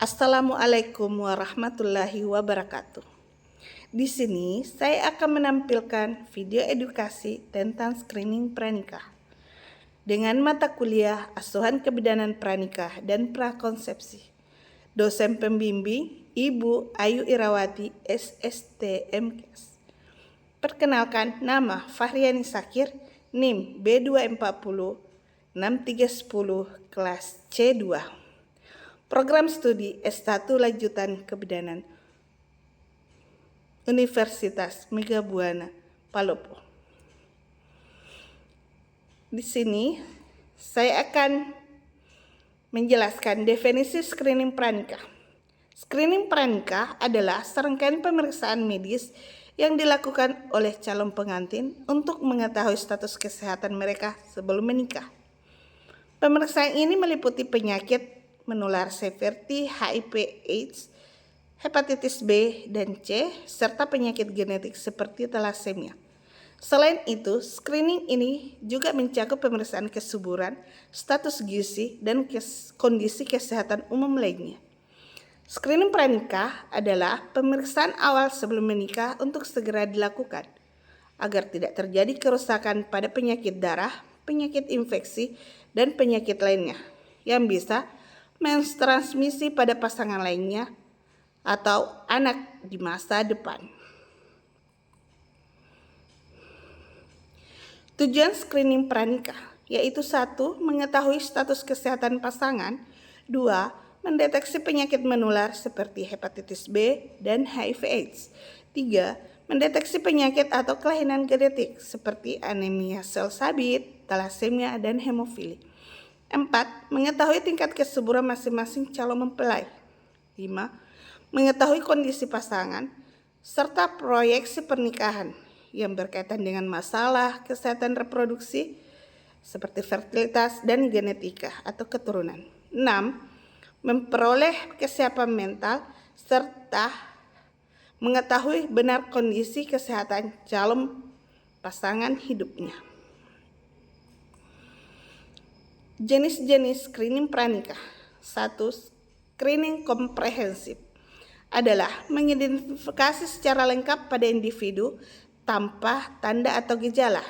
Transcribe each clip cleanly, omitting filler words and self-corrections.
Assalamualaikum warahmatullahi wabarakatuh. Di sini saya akan menampilkan video edukasi tentang screening pranikah dengan mata kuliah Asuhan Kebidanan Pranikah dan Prakonsepsi. Dosen pembimbing Ibu Ayu Irawati, SST MKes. Perkenalkan, nama Fahriani Sakir, NIM B240 6310 kelas C2. Program studi S1 lanjutan kebidanan Universitas Megabuana, Palopo. Di sini saya akan menjelaskan definisi screening pranikah. Screening pranikah adalah serangkaian pemeriksaan medis yang dilakukan oleh calon pengantin untuk mengetahui status kesehatan mereka sebelum menikah. Pemeriksaan ini meliputi penyakit menular seperti HIV/AIDS, hepatitis B dan C, serta penyakit genetik seperti thalassemia. Selain itu, screening ini juga mencakup pemeriksaan kesuburan, status gizi, dan kondisi kesehatan umum lainnya. Screening pranikah adalah pemeriksaan awal sebelum menikah untuk segera dilakukan, agar tidak terjadi kerusakan pada penyakit darah, penyakit infeksi, dan penyakit lainnya yang bisa mentransmisi pada pasangan lainnya atau anak di masa depan. Tujuan screening pranikah yaitu 1. Mengetahui status kesehatan pasangan, 2. Mendeteksi penyakit menular seperti hepatitis B dan HIV/AIDS, 3. Mendeteksi penyakit atau kelainan genetik seperti anemia sel sabit, thalassemia, dan hemofili. 4. Mengetahui tingkat kesuburan masing-masing calon mempelai. 5. Mengetahui kondisi pasangan serta proyeksi pernikahan yang berkaitan dengan masalah kesehatan reproduksi seperti fertilitas dan genetika atau keturunan. 6. Memperoleh kesiapan mental serta mengetahui benar kondisi kesehatan calon pasangan hidupnya. Jenis-jenis screening pranikah. 1. Screening komprehensif adalah mengidentifikasi secara lengkap pada individu tanpa tanda atau gejala.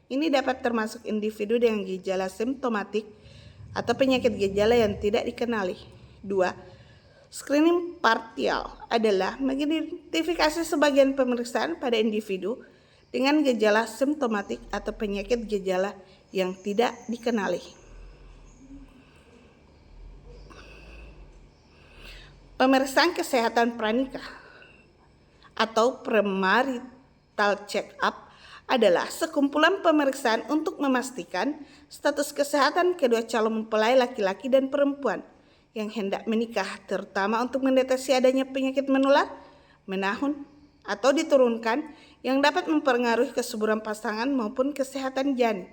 Ini dapat termasuk individu dengan gejala simptomatik atau penyakit gejala yang tidak dikenali. 2. Screening partial adalah mengidentifikasi sebagian pemeriksaan pada individu dengan gejala simptomatik atau penyakit gejala yang tidak dikenali. Pemeriksaan kesehatan pranikah atau premarital check-up adalah sekumpulan pemeriksaan untuk memastikan status kesehatan kedua calon mempelai laki-laki dan perempuan yang hendak menikah, terutama untuk mendeteksi adanya penyakit menular, menahun, atau diturunkan yang dapat mempengaruhi kesuburan pasangan maupun kesehatan janin.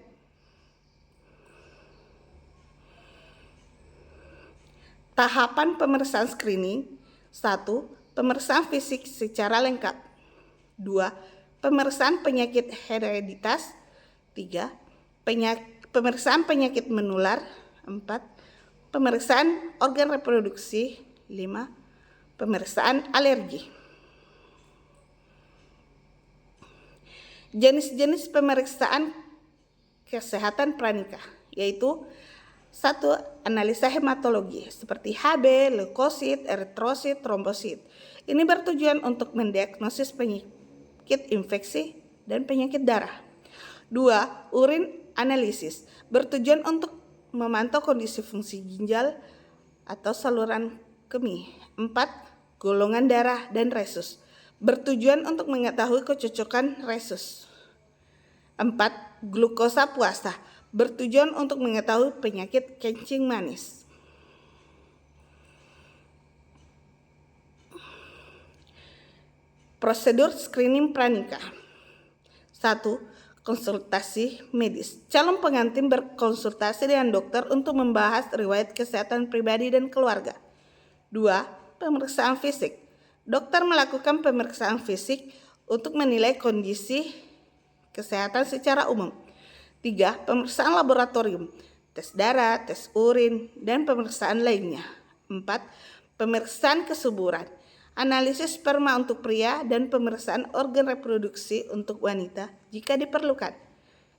Tahapan pemeriksaan screening. 1. Pemeriksaan fisik secara lengkap. 2. Pemeriksaan penyakit hereditas. 3. Pemeriksaan penyakit menular. 4. Pemeriksaan organ reproduksi. 5. Pemeriksaan alergi. Jenis-jenis pemeriksaan kesehatan pranikah yaitu 1. Analisa hematologi seperti Hb, leukosit, eritrosit, trombosit. Ini bertujuan untuk mendiagnosis penyakit infeksi dan penyakit darah. 2. Urin analisis bertujuan untuk memantau kondisi fungsi ginjal atau saluran kemih. 4. Golongan darah dan resus bertujuan untuk mengetahui kecocokan resus. 4. Glukosa puasa bertujuan untuk mengetahui penyakit kencing manis. Prosedur screening pranikah. 1. Konsultasi medis. Calon pengantin berkonsultasi dengan dokter untuk membahas riwayat kesehatan pribadi dan keluarga. 2. Pemeriksaan fisik. Dokter melakukan pemeriksaan fisik untuk menilai kondisi kesehatan secara umum. 3. Pemeriksaan laboratorium, tes darah, tes urin, dan pemeriksaan lainnya. 4. pemeriksaan kesuburan, analisis sperma untuk pria, dan pemeriksaan organ reproduksi untuk wanita jika diperlukan.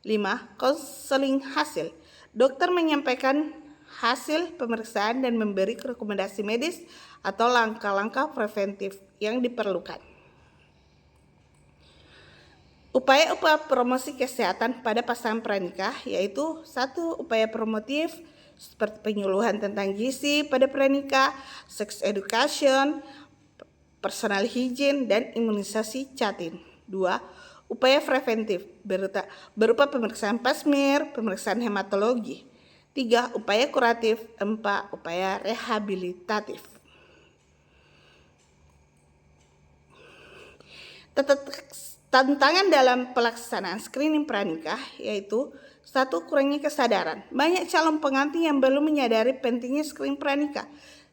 5. Konseling hasil. Dokter menyampaikan hasil pemeriksaan dan memberi rekomendasi medis atau langkah-langkah preventif yang diperlukan. Upaya-upaya promosi kesehatan pada pasangan pranikah yaitu 1. Upaya promotif seperti penyuluhan tentang gizi pada pranikah, sex education, personal hygiene, dan imunisasi catin. 2. Upaya preventif berupa pemeriksaan pap smear, pemeriksaan hematologi. 3. Upaya kuratif. 4. Upaya rehabilitatif. Tantangan dalam pelaksanaan screening pranikah yaitu 1. Kurangnya kesadaran. Banyak calon pengantin yang belum menyadari pentingnya screening pranikah,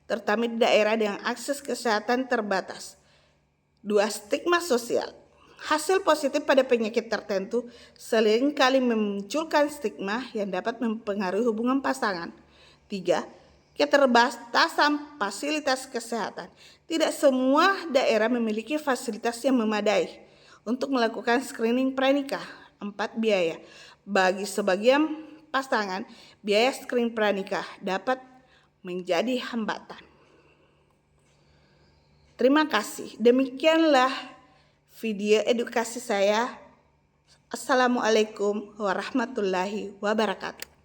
terutama di daerah dengan akses kesehatan terbatas. 2. Stigma sosial. Hasil positif pada penyakit tertentu seringkali memunculkan stigma yang dapat mempengaruhi hubungan pasangan. 3. Keterbatasan fasilitas kesehatan. Tidak semua daerah memiliki fasilitas yang memadai untuk melakukan screening pranikah. 4. Biaya. Bagi sebagian pasangan, biaya screening pranikah dapat menjadi hambatan. Terima kasih. Demikianlah video edukasi saya. Assalamualaikum warahmatullahi wabarakatuh.